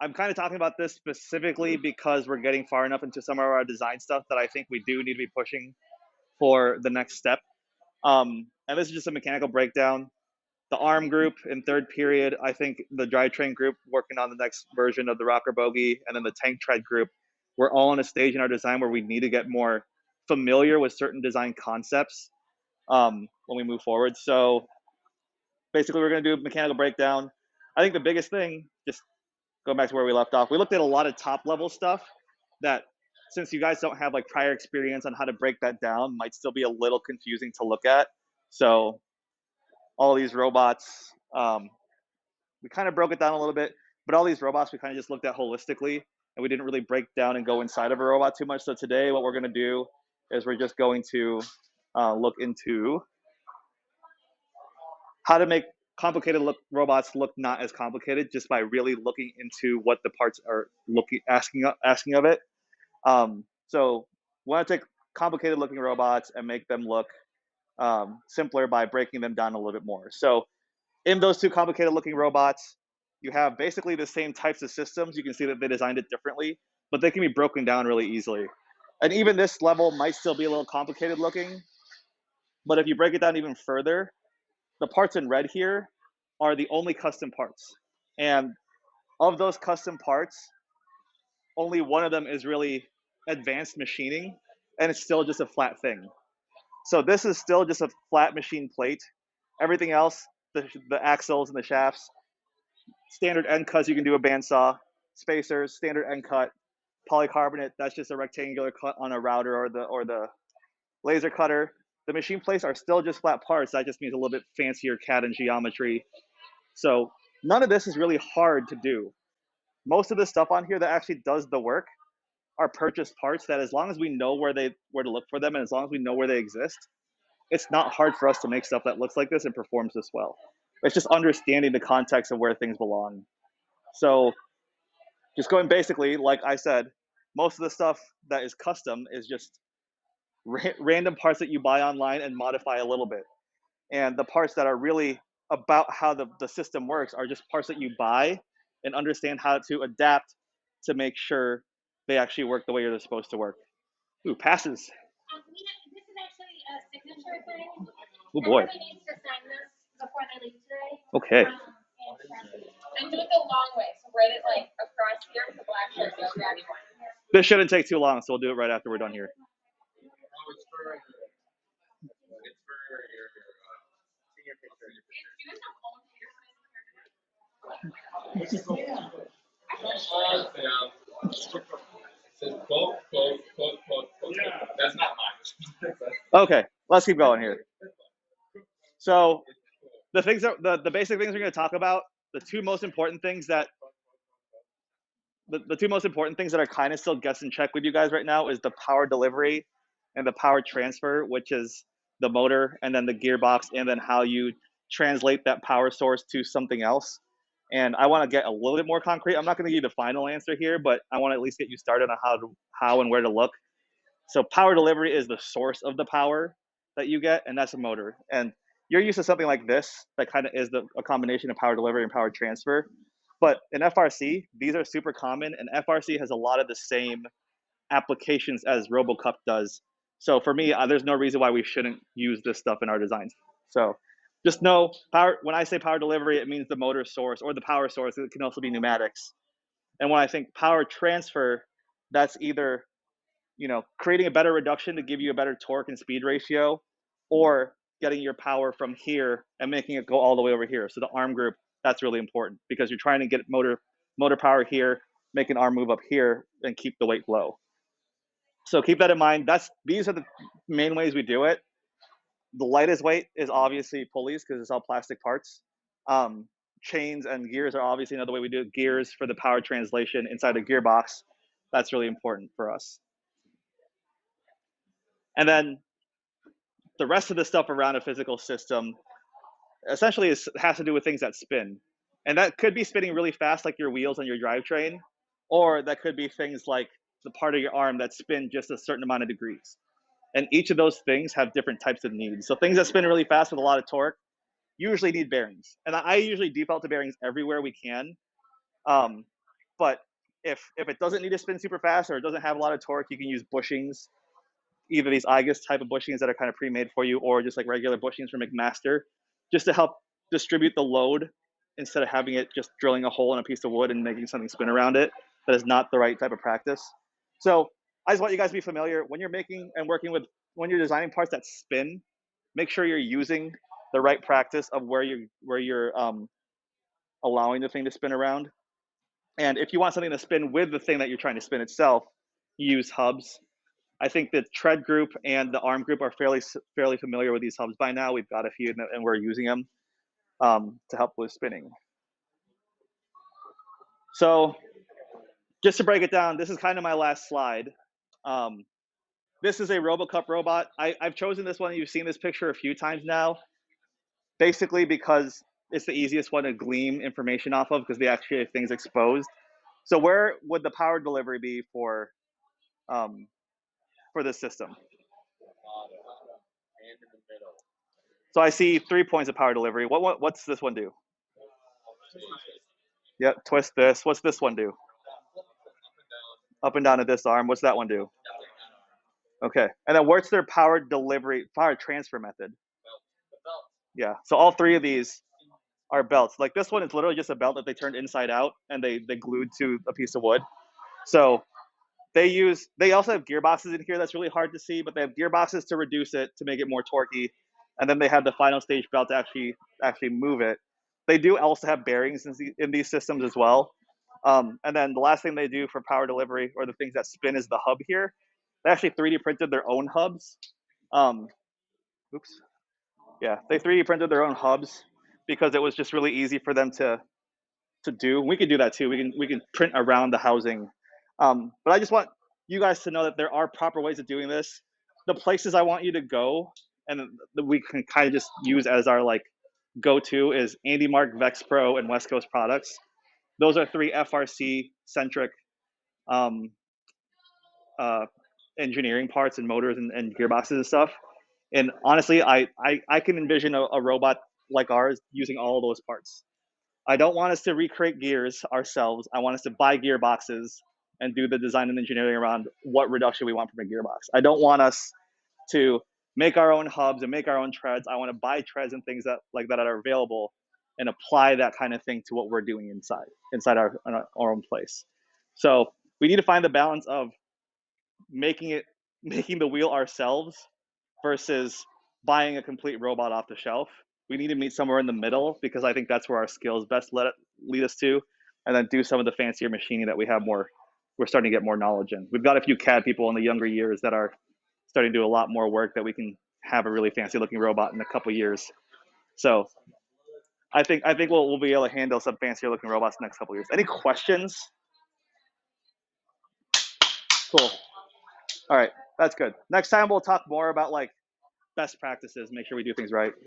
I'm kind of talking about this specifically because we're getting far enough into some of our design stuff that I think we do need to be pushing for the next step. And this is just a mechanical breakdown. The arm group in third period, I think the drivetrain group working on the next version of the rocker bogie, and then the tank tread group, we're all in a stage in our design where we need to get more familiar with certain design concepts when we move forward. So basically, we're going to do a mechanical breakdown. I think the biggest thing, just going back to where we left off, we looked at a lot of top level stuff that, since you guys don't have like prior experience on how to break that down, might still be a little confusing to look at. So all these robots, we kind of broke it down a little bit, but all these robots we kind of just looked at holistically, and we didn't really break down and go inside of a robot too much. So today what we're going to do is we're just going to look into how to make complicated robots look not as complicated, just by really looking into what the parts are asking of it. So we want to take complicated looking robots and make them look simpler by breaking them down a little bit more. So in those two complicated looking robots, you have basically the same types of systems. You can see that they designed it differently, but they can be broken down really easily. And even this level might still be a little complicated looking, but if you break it down even further, the parts in red here are the only custom parts. And of those custom parts, only one of them is really advanced machining, and it's still just a flat thing. So this is still just a flat machine plate. Everything else, the axles and the shafts, standard end cuts, you can do a bandsaw. Spacers, standard end cut. Polycarbonate, that's just a rectangular cut on a router or the laser cutter. The machine plates are still just flat parts. That just means a little bit fancier CAD and geometry. So none of this is really hard to do. Most of the stuff on here that actually does the work are purchased parts that, as long as we know where to look for them, and as long as we know where they exist, it's not hard for us to make stuff that looks like this and performs this well. It's just understanding the context of where things belong. So just going basically, like I said, most of the stuff that is custom is just random parts that you buy online and modify a little bit. And the parts that are really about how the system works are just parts that you buy and understand how to adapt to make sure they actually work the way they're supposed to work. Ooh, passes. This is actually a signature thing. Oh boy. Everybody needs to sign this before they leave today. Okay. And do it the long way. So write it like across here with the black shirt. Go grab one. This shouldn't take too long, so we'll do it right after we're done here. It's for your senior picture. That's not mine. Okay, let's keep going here. So the things that the basic things we're going to talk about, the two most important things that are kind of still guess and check with you guys right now is the power delivery and the power transfer, which is the motor and then the gearbox, and then how you translate that power source to something else. And I want to get a little bit more concrete. I'm not going to give you the final answer here, but I want to at least get you started on how and where to look. So power delivery is the source of the power that you get, and that's a motor. And you're used to something like this that kind of is a combination of power delivery and power transfer. But in FRC, these are super common, and FRC has a lot of the same applications as RoboCup does. So for me, there's no reason why we shouldn't use this stuff in our designs. So just know, when I say power delivery, it means the motor source or the power source. It can also be pneumatics. And when I think power transfer, that's either creating a better reduction to give you a better torque and speed ratio, or getting your power from here and making it go all the way over here. So the arm group, that's really important because you're trying to get motor power here, make an arm move up here, and keep the weight low. So keep that in mind. These are the main ways we do it. The lightest weight is obviously pulleys because it's all plastic parts. Chains and gears are obviously another way we do it. Gears for the power translation inside a gearbox. That's really important for us. And then the rest of the stuff around a physical system essentially has to do with things that spin. And that could be spinning really fast, like your wheels on your drivetrain, or that could be things like the part of your arm that spin just a certain amount of degrees. And each of those things have different types of needs. So things that spin really fast with a lot of torque usually need bearings. And I usually default to bearings everywhere we can. But if it doesn't need to spin super fast or it doesn't have a lot of torque, you can use bushings, either these IGUS type of bushings that are kind of pre-made for you, or just like regular bushings from McMaster, just to help distribute the load instead of having it just drilling a hole in a piece of wood and making something spin around it. That is not the right type of practice. So I just want you guys to be familiar when you're making and working with, when you're designing parts that spin, make sure you're using the right practice of where you're allowing the thing to spin around. And if you want something to spin with the thing that you're trying to spin itself, you use hubs. I think the tread group and the arm group are fairly familiar with these hubs by now. We've got a few and we're using them to help with spinning. So just to break it down, this is kind of my last slide. This is a RoboCup robot. I've chosen this one. You've seen this picture a few times now, basically because it's the easiest one to glean information off of because they actually have things exposed. So where would the power delivery be for this system? And in the middle. So I see 3 points of power delivery. What's this one do? Yep, twist this. What's this one do? Up and down at this arm. What's that one do? Okay. And then what's their power transfer method? Yeah. So all 3 of these are belts. Like this one is literally just a belt that they turned inside out and they glued to a piece of wood. So they also have gearboxes in here that's really hard to see, but they have gearboxes to reduce it, to make it more torquey. And then they have the final stage belt to actually move it. They do also have bearings in these systems as well. And then the last thing they do for power delivery, or the things that spin, is the hub here. They actually 3D printed their own hubs. Oops. Yeah, they 3D printed their own hubs because it was just really easy for them to do. We can do that too. We can print around the housing. But I just want you guys to know that there are proper ways of doing this. The places I want you to go and we can kind of just use as our like go-to is Andy Mark, Vex Pro, and West Coast Products. Those are 3 FRC centric engineering parts and motors and gearboxes and stuff. And honestly, I can envision a robot like ours using all of those parts. I don't want us to recreate gears ourselves. I want us to buy gearboxes and do the design and engineering around what reduction we want from a gearbox. I don't want us to make our own hubs and make our own treads. I want to buy treads and things that like that are available and apply that kind of thing to what we're doing inside our own place. So we need to find the balance of making the wheel ourselves versus buying a complete robot off the shelf. We need to meet somewhere in the middle because I think that's where our skills best lead us to, and then do some of the fancier machining that we're starting to get more knowledge in. We've got a few CAD people in the younger years that are starting to do a lot more work that we can have a really fancy looking robot in a couple years. So I think we'll be able to handle some fancier looking robots in the next couple years. Any questions? Cool. All right, that's good. Next time we'll talk more about like best practices, make sure we do things right.